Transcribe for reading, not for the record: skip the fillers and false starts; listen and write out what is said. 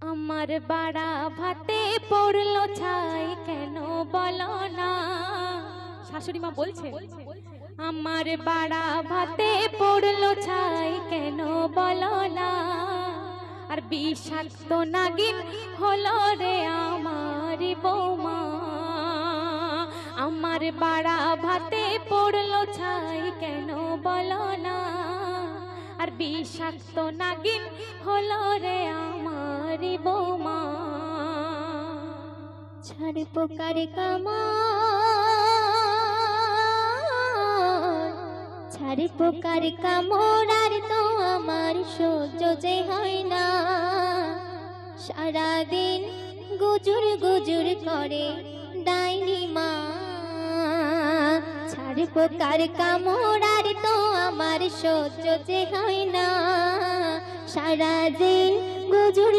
আমার বাড়া ভাতে পড়লো ছাই কেন বলো না। শাশুড়ি মা বলছে আমার বাড়া ভাতে পড়লো ছাই কেন বলো না। আর বিষাক্ত নাগিন হলো রে আমার বৌমা। আমার বাড়া ভাতে পড়লো ছাই কেন বলো না। আর বিষাক্ত নাগিন হলো রে আমার বৌমা। ছাড় পোকার কামড়, ছাড় পোকার কামড় আর তো আমার সহ্য যে হয় না। সারাদিন গুজুর গুজুর করে ডাইনি মা। ছাড় পোকার কামড় আর তো আমার সহ্য যে হয় না। সারাদিন গুজুর